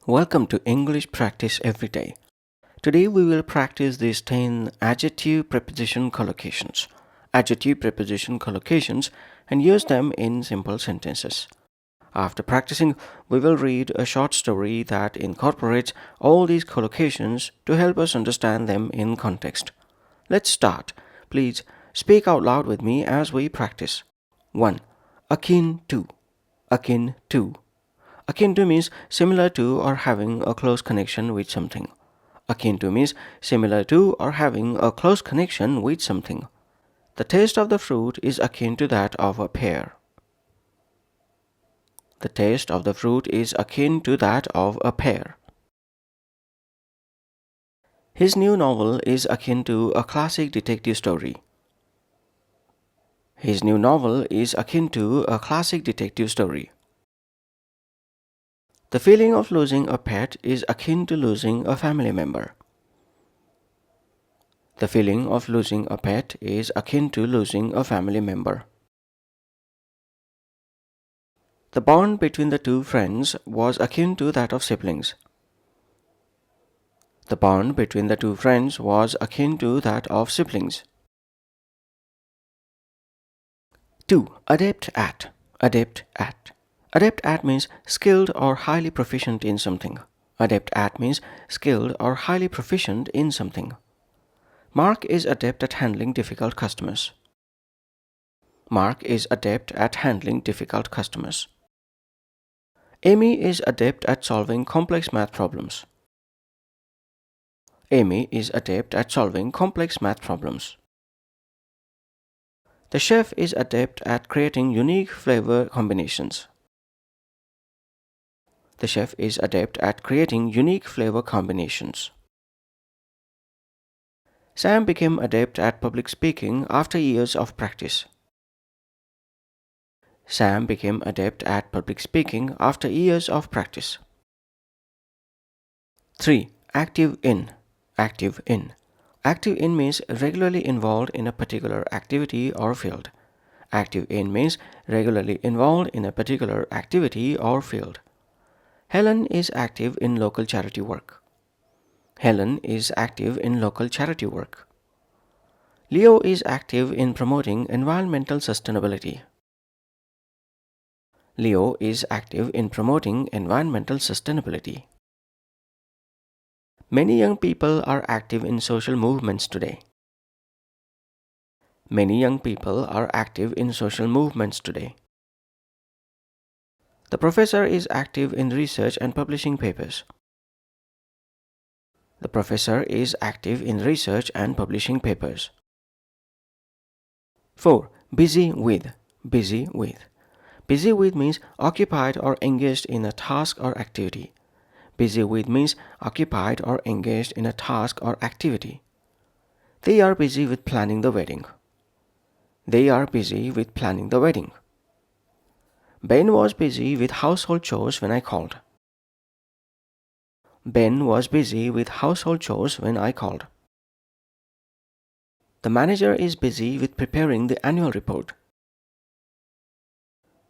Welcome to English Practice Every Day. Today we will practice these 10 adjective-preposition collocations, adjective-preposition collocations, and use them in simple sentences. After practicing, we will read a short story that incorporates all these collocations to help us understand them in context. Let's start. Please speak out loud with me as we practice. 1. Akin to. Akin to. Akin to means similar to or having a close connection with something. Akin to means similar to or having a close connection with something. The taste of the fruit is akin to that of a pear. The taste of the fruit is akin to that of a pear. His new novel is akin to a classic detective story. His new novel is akin to a classic detective story. The feeling of losing a pet is akin to losing a family member. The feeling of losing a pet is akin to losing a family member. The bond between the two friends was akin to that of siblings. The bond between the two friends was akin to that of siblings. 2. Adept at. Adept at. Adept at means skilled or highly proficient in something. Adept at means skilled or highly proficient in something. Mark is adept at handling difficult customers. Mark is adept at handling difficult customers. Amy is adept at solving complex math problems. Amy is adept at solving complex math problems. The chef is adept at creating unique flavor combinations. The chef is adept at creating unique flavor combinations. Sam became adept at public speaking after years of practice. Sam became adept at public speaking after years of practice. 3. Active in. Active in. Active in means regularly involved in a particular activity or field. Active in means regularly involved in a particular activity or field. Helen is active in local charity work. Helen is active in local charity work. Leo is active in promoting environmental sustainability. Leo is active in promoting environmental sustainability. Many young people are active in social movements today. Many young people are active in social movements today. The professor is active in research and publishing papers. The professor is active in research and publishing papers. 4. Busy with. Busy with. Busy with means occupied or engaged in a task or activity. Busy with means occupied or engaged in a task or activity. They are busy with planning the wedding. They are busy with planning the wedding. Ben was busy with household chores when I called. Ben was busy with household chores when I called. The manager is busy with preparing the annual report.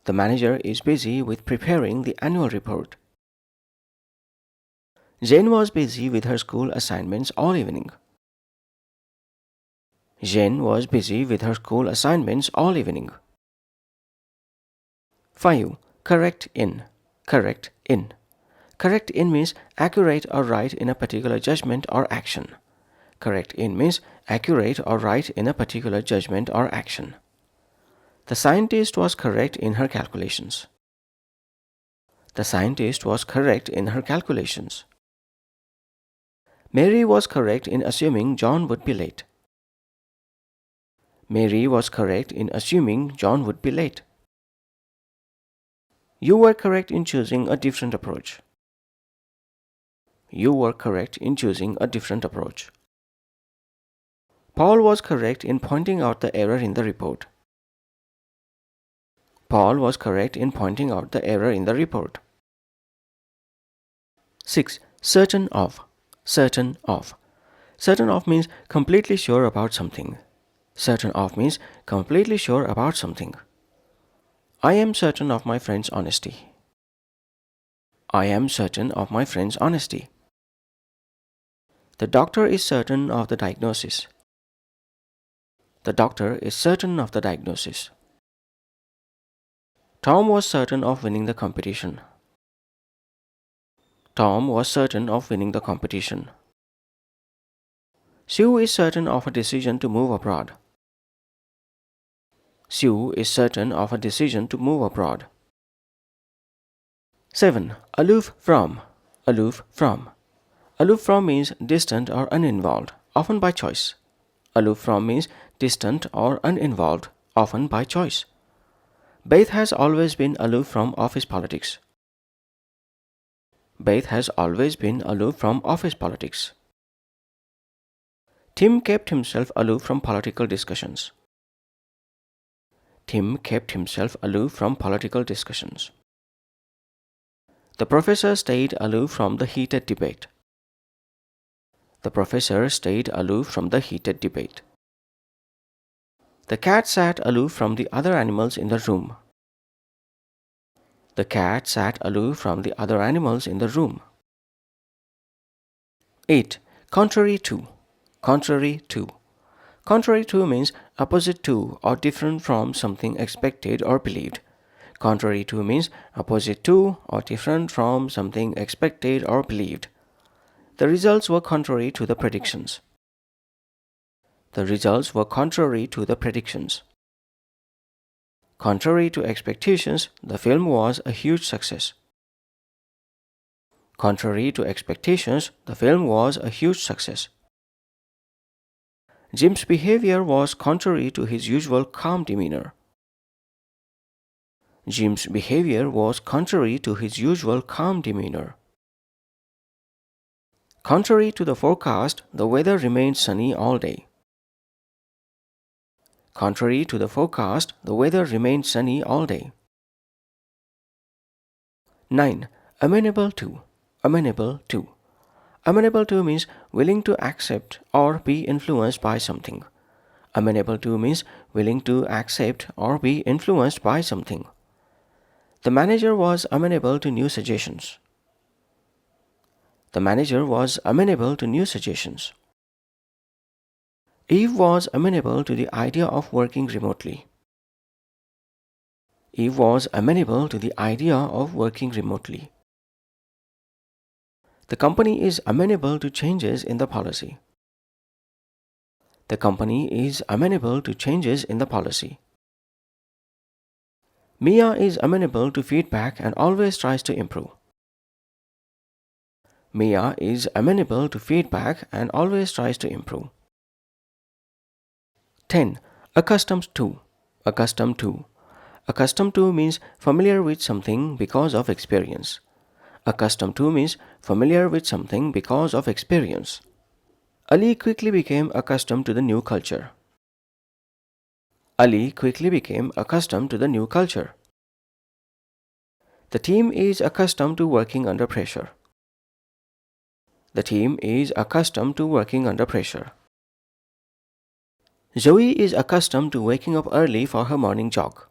The manager is busy with preparing the annual report. Jane was busy with her school assignments all evening. Jane was busy with her school assignments all evening. 5. Correct in. Correct in. Correct in means accurate or right in a particular judgment or action. Correct in means accurate or right in a particular judgment or action. The scientist was correct in her calculations. The scientist was correct in her calculations. Mary was correct in assuming John would be late. Mary was correct in assuming John would be late. You were correct in choosing a different approach. You were correct in choosing a different approach. Paul was correct in pointing out the error in the report. Paul was correct in pointing out the error in the report. 6. Certain of. Certain of. Certain of means completely sure about something. Certain of means completely sure about something. I am certain of my friend's honesty. I am certain of my friend's honesty. The doctor is certain of the diagnosis. The doctor is certain of the diagnosis. Tom was certain of winning the competition. Tom was certain of winning the competition. Sue is certain of her decision to move abroad. Sue is certain of her decision to move abroad. 7. Aloof from. Aloof from. Aloof from means distant or uninvolved, often by choice. Aloof from means distant or uninvolved, often by choice. Beth has always been aloof from office politics. Beth has always been aloof from office politics. Tim kept himself aloof from political discussions. Tim kept himself aloof from political discussions. The professor stayed aloof from the heated debate. The professor stayed aloof from the heated debate. The cat sat aloof from the other animals in the room. The cat sat aloof from the other animals in the room. 8. Contrary to. Contrary to. Contrary to means opposite to or different from something expected or believed. Contrary to means opposite to or different from something expected or believed. The results were contrary to the predictions. The results were contrary to the predictions. Contrary to expectations, the film was a huge success. Contrary to expectations, the film was a huge success. Jim's behavior was contrary to his usual calm demeanor. Jim's behavior was contrary to his usual calm demeanor. Contrary to the forecast, the weather remained sunny all day. Contrary to the forecast, the weather remained sunny all day. 9. Amenable to. Amenable to. Amenable to means willing to accept or be influenced by something. Amenable to means willing to accept or be influenced by something. The manager was amenable to new suggestions. The manager was amenable to new suggestions. Eve was amenable to the idea of working remotely. Eve was amenable to the idea of working remotely. The company is amenable to changes in the policy. The company is amenable to changes in the policy. Mia is amenable to feedback and always tries to improve. Mia is amenable to feedback and always tries to improve. 10. Accustomed to. Accustomed to. Accustomed to means familiar with something because of experience. Accustomed to means familiar with something because of experience. Ali quickly became accustomed to the new culture. Ali quickly became accustomed to the new culture. The team is accustomed to working under pressure. The team is accustomed to working under pressure. Zoe is accustomed to waking up early for her morning jog.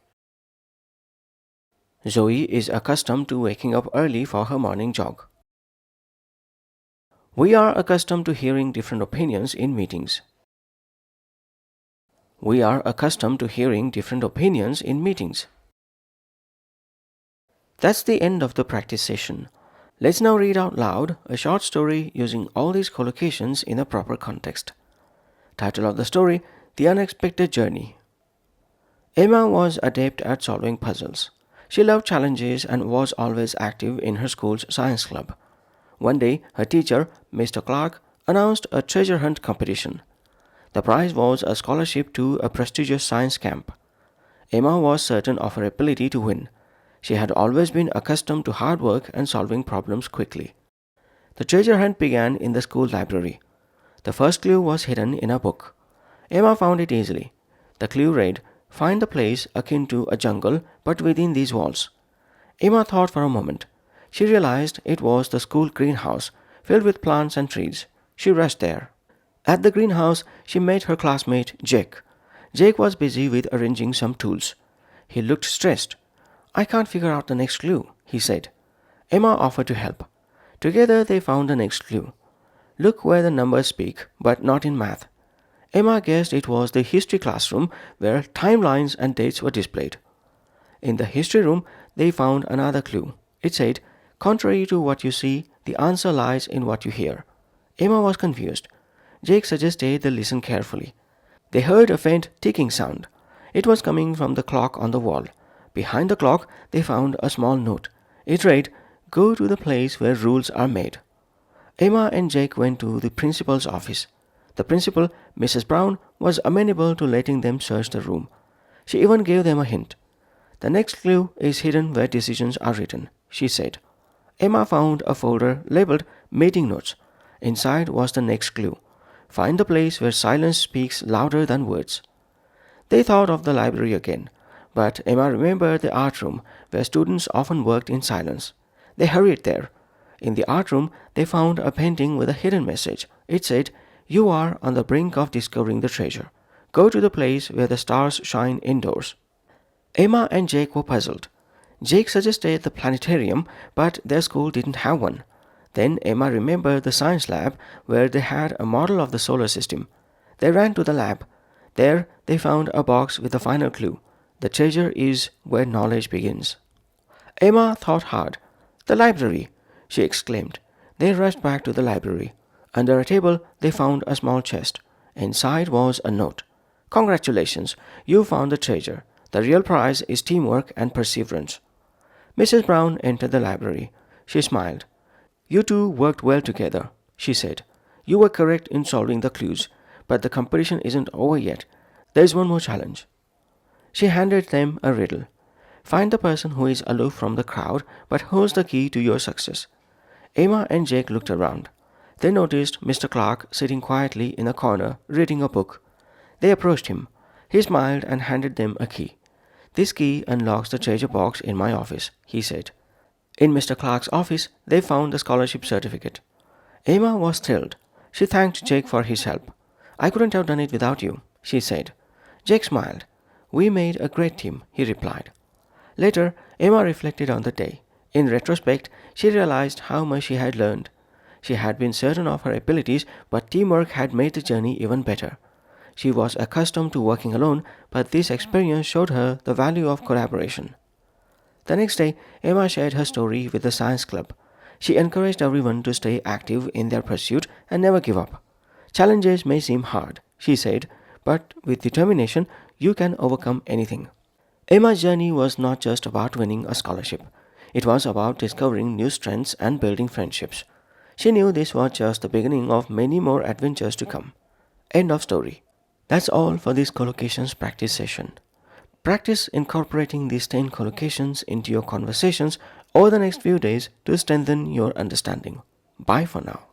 Zoe is accustomed to waking up early for her morning jog. We are accustomed to hearing different opinions in meetings. We are accustomed to hearing different opinions in meetings. That's the end of the practice session. Let's now read out loud a short story using all these collocations in a proper context. Title of the story: The Unexpected Journey. Emma was adept at solving puzzles. She loved challenges and was always active in her school's science club. One day, her teacher, Mr. Clark, announced a treasure hunt competition. The prize was a scholarship to a prestigious science camp. Emma was certain of her ability to win. She had always been accustomed to hard work and solving problems quickly. The treasure hunt began in the school library. The first clue was hidden in a book. Emma found it easily. The clue read, "Find a place akin to a jungle but within these walls." Emma thought for a moment. She realized it was the school greenhouse, filled with plants and trees. She rushed there. At the greenhouse, she met her classmate, Jake. Jake was busy with arranging some tools. He looked stressed. "I can't figure out the next clue," he said. Emma offered to help. Together they found the next clue. Look where the numbers speak, but not in math. Emma guessed it was the history classroom where timelines and dates were displayed. In the history room, they found another clue. It said, contrary to what you see, the answer lies in what you hear. Emma was confused. Jake suggested they listen carefully. They heard a faint ticking sound. It was coming from the clock on the wall. Behind the clock, they found a small note. It read, go to the place where rules are made. Emma and Jake went to the principal's office. The principal, Mrs. Brown, was amenable to letting them search the room. She even gave them a hint. The next clue is hidden where decisions are written, she said. Emma found a folder labeled Meeting Notes. Inside was the next clue. Find the place where silence speaks louder than words. They thought of the library again, but Emma remembered the art room where students often worked in silence. They hurried there. In the art room, they found a painting with a hidden message. It said, you are on the brink of discovering the treasure. Go to the place where the stars shine indoors. Emma and Jake were puzzled. Jake suggested the planetarium, but their school didn't have one. Then Emma remembered the science lab where they had a model of the solar system. They ran to the lab. There they found a box with the final clue. The treasure is where knowledge begins. Emma thought hard. The library, she exclaimed. They rushed back to the library. Under a table they found a small chest. Inside was a note. Congratulations, you found the treasure. The real prize is teamwork and perseverance. Mrs. Brown entered the library. She smiled. You two worked well together, she said. You were correct in solving the clues, but the competition isn't over yet. There is one more challenge. She handed them a riddle. Find the person who is aloof from the crowd but holds the key to your success. Emma and Jake looked around. They noticed Mr. Clark sitting quietly in a corner reading a book. They approached him. He smiled and handed them a key. This key unlocks the treasure box in my office, he said. In Mr. Clark's office, they found the scholarship certificate. Emma was thrilled. She thanked Jake for his help. I couldn't have done it without you, she said. Jake smiled. We made a great team, he replied. Later, Emma reflected on the day. In retrospect, she realized how much she had learned. She had been certain of her abilities, but teamwork had made the journey even better. She was accustomed to working alone, but this experience showed her the value of collaboration. The next day, Emma shared her story with the science club. She encouraged everyone to stay active in their pursuit and never give up. Challenges may seem hard, she said, but with determination, you can overcome anything. Emma's journey was not just about winning a scholarship. It was about discovering new strengths and building friendships. She knew this was just the beginning of many more adventures to come. End of story. That's all for this collocations practice session. Practice incorporating these 10 collocations into your conversations over the next few days to strengthen your understanding. Bye for now.